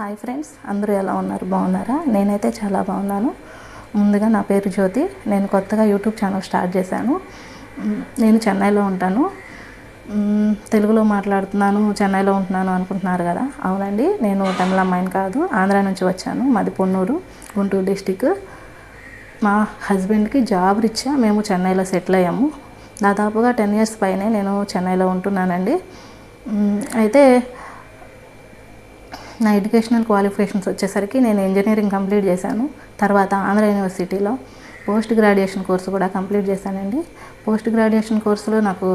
Hi friends, అందరూ ఎలా ఉన్నారు? బాగున్నారా? నేనైతే చాలా బాగున్నాను. ముందుగా నా పేరు జ్యోతి. నేను కొత్తగా యూట్యూబ్ ఛానల్ స్టార్ట్ చేశాను. నేను చెన్నైలో ఉంటాను. తెలుగులో మాట్లాడుతున్నాను, చెన్నైలో ఉంటున్నాను అనుకుంటున్నారు కదా. అవునండి, నేను తమిళ అమ్మాయిని కాదు, ఆంధ్ర నుంచి వచ్చాను. మాది పొన్నూరు, గుంటూరు డిస్టిక్. మా హస్బెండ్కి జాబ్ రీత్యా మేము చెన్నైలో సెటిల్ అయ్యాము. దాదాపుగా 10 years పైనే నేను చెన్నైలో ఉంటున్నానండి. అయితే నా ఎడ్యుకేషనల్ క్వాలిఫికేషన్స్ వచ్చేసరికి నేను ఇంజనీరింగ్ కంప్లీట్ చేశాను. తర్వాత ఆంధ్ర యూనివర్సిటీలో పోస్ట్ గ్రాడ్యుయేషన్ కోర్సు కూడా కంప్లీట్ చేశానండి. పోస్ట్ గ్రాడ్యుయేషన్ కోర్సులో నాకు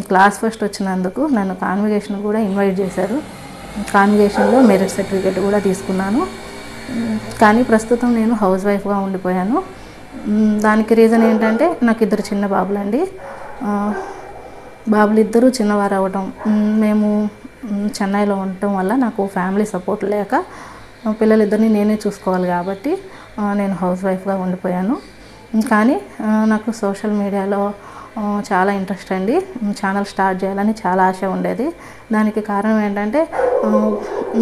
క్లాస్ ఫస్ట్ వచ్చినందుకు నన్ను కాన్వికేషన్ కూడా ఇన్వైట్ చేశారు. కాన్వికేషన్లో మెరిట్ సర్టిఫికేట్ కూడా తీసుకున్నాను. కానీ ప్రస్తుతం నేను హౌస్ వైఫ్గా ఉండిపోయాను. దానికి రీజన్ ఏంటంటే నాకు 2 చిన్న బాబులండి. బాబులు ఇద్దరు చిన్నవారు అవ్వటం, మేము చెన్నైలో ఉండటం వల్ల నాకు ఫ్యామిలీ సపోర్ట్ లేక పిల్లలిద్దరిని నేనే చూసుకోవాలి కాబట్టి నేను హౌస్ వైఫ్గా ఉండిపోయాను. కానీ నాకు సోషల్ మీడియాలో చాలా ఇంట్రెస్ట్ అండి. ఛానల్ స్టార్ట్ చేయాలని చాలా ఆశ ఉండేది. దానికి కారణం ఏంటంటే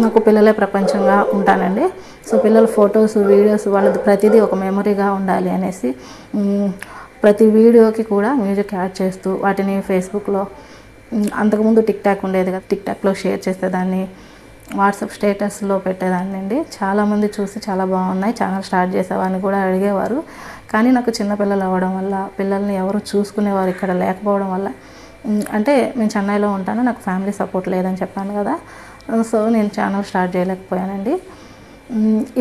నాకు పిల్లలే ప్రపంచంగా ఉంటానండి. సో పిల్లల ఫొటోస్, వీడియోస్ వాళ్ళది ప్రతిదీ ఒక మెమరీగా ఉండాలి అనేసి ప్రతి వీడియోకి కూడా మ్యూజిక్ యాడ్ చేస్తూ వాటిని ఫేస్బుక్లో, అంతకుముందు టిక్టాక్ ఉండేది కదా, టిక్టాక్లో షేర్ చేసేదాన్ని, వాట్సాప్ స్టేటస్లో పెట్టేదాన్ని అండి. చాలామంది చూసి చాలా బాగున్నాయి, ఛానల్ స్టార్ట్ చేసేవాడిని కూడా అడిగేవారు. కానీ నాకు చిన్నపిల్లలు అవ్వడం వల్ల, పిల్లల్ని ఎవరు చూసుకునేవారు ఇక్కడ లేకపోవడం వల్ల, అంటే నేను చెన్నైలో ఉంటాను, నాకు ఫ్యామిలీ సపోర్ట్ లేదని చెప్పాను కదా, సో నేను ఛానల్ స్టార్ట్ చేయలేకపోయానండి.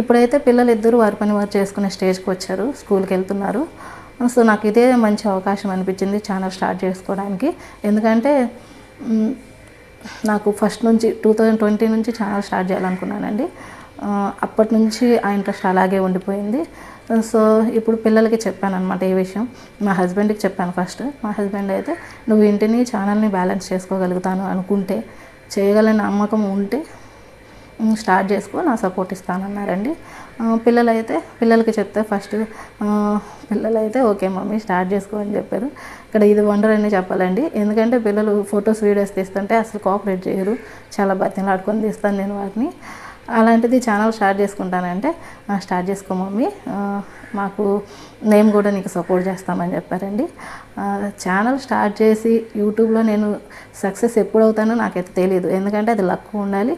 ఇప్పుడైతే పిల్లలు ఇద్దరు వారి పని వారు చేసుకునే స్టేజ్కి వచ్చారు, స్కూల్కి వెళ్తున్నారు. సో నాకు ఇదే మంచి అవకాశం అనిపించింది ఛానల్ స్టార్ట్ చేసుకోవడానికి. ఎందుకంటే నాకు ఫస్ట్ నుంచి 2020 నుంచి ఛానల్ స్టార్ట్ చేయాలనుకున్నానండి. అప్పటి నుంచి ఆ ఇంట్రెస్ట్ అలాగే ఉండిపోయింది. సో ఇప్పుడు పిల్లలకి చెప్పాను అనమాట ఈ విషయం. మా హస్బెండ్కి చెప్పాను ఫస్ట్. మా హస్బెండ్ అయితే నువ్వు ఇంటిని ఛానల్ని బ్యాలెన్స్ చేసుకోగలుగుతాను అనుకుంటే, చేయగలని నమ్మకం ఉంటే స్టార్ట్ చేసుకో, నా సపోర్ట్ ఇస్తానన్నారండి. పిల్లలకి చెప్తే ఫస్ట్ పిల్లలైతే ఓకే మమ్మీ స్టార్ట్ చేసుకో అని చెప్పారు. ఇక్కడ ఇది వండర్ అని చెప్పాలండి. ఎందుకంటే పిల్లలు ఫొటోస్, వీడియోస్ తీస్తుంటే అసలు కోఆపరేట్ చేయరు. చాలా బతిమలాడుకొని తీస్తాను నేను వాటిని. అలాంటిది ఛానల్ స్టార్ట్ చేసుకుంటానంటే స్టార్ట్ చేసుకో మమ్మీ, మేము కూడా నీకు సపోర్ట్ చేస్తామని చెప్పారండి. ఛానల్ స్టార్ట్ చేసి యూట్యూబ్లో నేను సక్సెస్ ఎప్పుడు అవుతానో నాకైతే తెలియదు. ఎందుకంటే అది లక్ ఉండాలి,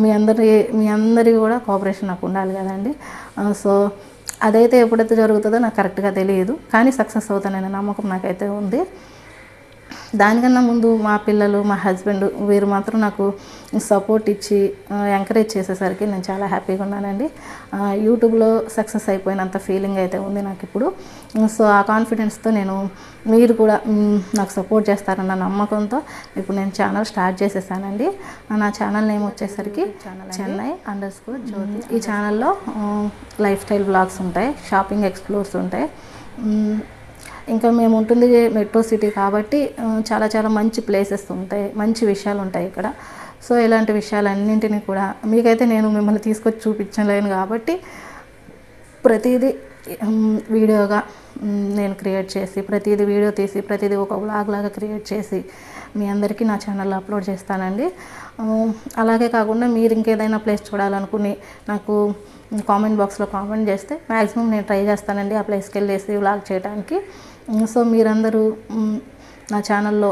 మీ అందరి కూడా కోఆపరేషన్ నాకు ఉండాలి కదండి. సో అదైతే ఎప్పుడైతే జరుగుతుందో నాకు కరెక్ట్గా తెలియదు, కానీ సక్సెస్ అవుతాననే నమ్మకం నాకైతే ఉంది. దానికన్నా ముందు మా పిల్లలు, మా హస్బెండ్ వీరు మాత్రం నాకు సపోర్ట్ ఇచ్చి ఎంకరేజ్ చేసేసరికి నేను చాలా హ్యాపీగా ఉన్నానండి. యూట్యూబ్లో సక్సెస్ అయిపోయినంత ఫీలింగ్ అయితే ఉంది నాకు ఇప్పుడు. సో ఆ కాన్ఫిడెన్స్తో మీరు కూడా నాకు సపోర్ట్ చేస్తారన్న నమ్మకంతో ఇప్పుడు నేను ఛానల్ స్టార్ట్ చేసేసానండి. నా ఛానల్ నేమ్ వచ్చేసరికి Chennai_Jyoti. ఈ ఛానల్లో లైఫ్ స్టైల్ వ్లాగ్స్ ఉంటాయి, షాపింగ్ ఎక్స్ప్లోర్స్ ఉంటాయి. ఇంకా మేము ఉంటుంది మెట్రో సిటీ కాబట్టి చాలా చాలా మంచి ప్లేసెస్ ఉంటాయి, మంచి విషయాలు ఉంటాయి ఇక్కడ. సో ఇలాంటి విషయాలన్నింటినీ కూడా మీకైతే నేను మిమ్మల్ని తీసుకొచ్చి చూపించలేను కాబట్టి ప్రతిదీ వీడియోగా నేను క్రియేట్ చేసి, ప్రతిదీ వీడియో తీసి, ప్రతిదీ ఒక వ్లాగ్ లాగా క్రియేట్ చేసి మీ అందరికీ నా ఛానల్లో అప్లోడ్ చేస్తానండి. అలాగే కాకుండా మీరు ఇంకేదైనా ప్లేస్ చూడాలనుకుని నాకు కామెంట్ బాక్స్లో కామెంట్ చేస్తే మ్యాక్సిమం నేను ట్రై చేస్తానండి ఆ ప్లేస్కి వెళ్ళేసి వ్లాగ్ చేయడానికి. సో మీరందరూ నా ఛానల్లో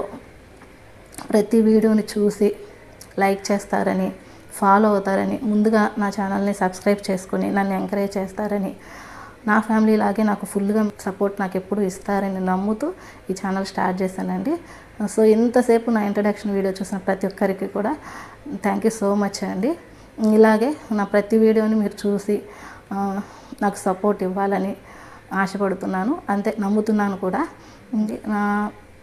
ప్రతి వీడియోని చూసి లైక్ చేస్తారని, ఫాలో అవుతారని, ముందుగా నా ఛానల్ని సబ్స్క్రైబ్ చేసుకుని నన్ను ఎంకరేజ్ చేస్తారని, నా ఫ్యామిలీ లాగే నాకు ఫుల్గా సపోర్ట్ నాకు ఎప్పుడు ఇస్తారని నమ్ముతూ ఈ ఛానల్ స్టార్ట్ చేశానండి. సో ఇంతసేపు నా ఇంట్రడక్షన్ వీడియో చూసిన ప్రతి ఒక్కరికి కూడా థ్యాంక్ యూ సో మచ్ అండి. ఇలాగే నా ప్రతి వీడియోని మీరు చూసి నాకు సపోర్ట్ ఇవ్వాలని ఆశపడుతున్నాను, అంతే నమ్ముతున్నాను కూడా.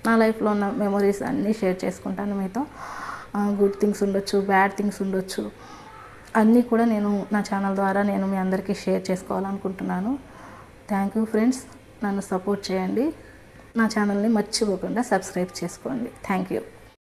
నా లైఫ్లో ఉన్న మెమొరీస్ అన్నీ షేర్ చేసుకుంటాను మీతో. గుడ్ థింగ్స్ ఉండొచ్చు, బ్యాడ్ థింగ్స్ ఉండొచ్చు, అన్నీ కూడా నేను నా ఛానల్ ద్వారా నేను మీ అందరికీ షేర్ చేసుకోవాలనుకుంటున్నాను. థ్యాంక్ యూ ఫ్రెండ్స్, నన్ను సపోర్ట్ చేయండి. నా ఛానల్ని మర్చిపోకుండా సబ్స్క్రైబ్ చేసుకోండి. Thank you.